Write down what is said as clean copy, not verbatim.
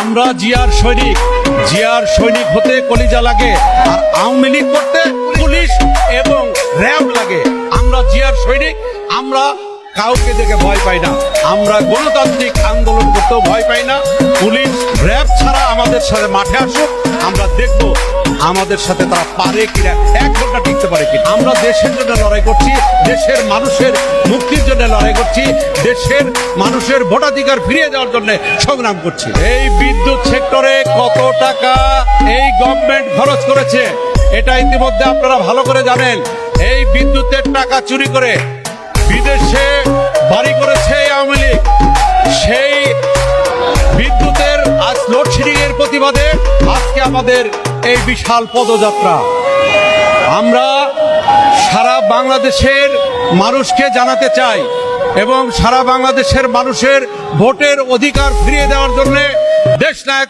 আমরা জিয়ার সৈনিক হতে কলিজা লাগে, আর আওয়ামী লীগ করতে পুলিশ এবং র্যাব লাগে। আমরা জিয়ার সৈনিক, আমরা কাউকে দেখে ভয় পাই না, আমরা গণতান্ত্রিক আন্দোলন করতেও ভয় পাই না। পুলিশ র্যাব ছাড়া আমাদের সাথে মাঠে আসুক, আমরা দেখব আমাদের সাথে তারা পারে কিনা, 1 ঘন্টা টিকতে পারে কিনা। আমরা দেশের জন্য লড়াই করছি, দেশের মানুষের মুক্তির জন্য লড়াই করছি, দেশের মানুষের ভোটাধিকার ফিরিয়ে দেওয়ার জন্য সংগ্রাম করছি। এই বিদ্যুৎ সেক্টরে কত টাকা এই গভর্নমেন্ট খরচ করেছে এটা ইতিমধ্যে আপনারা ভালো করে জানেন। এই বিদ্যুতের টাকা চুরি করে বিদেশে বাড়ি করেছে আওয়ামী লীগ। সেই বিদ্যুতের আজ লোডশেডিং এর প্রতিবাদে আজকে আমাদের এই বিশাল পদযাত্রা। আমরা সারা বাংলাদেশের মানুষকে জানাতে চাই এবং সারা বাংলাদেশের মানুষের ভোটের অধিকার ফিরিয়ে দেওয়ার জন্য দেশনায়ক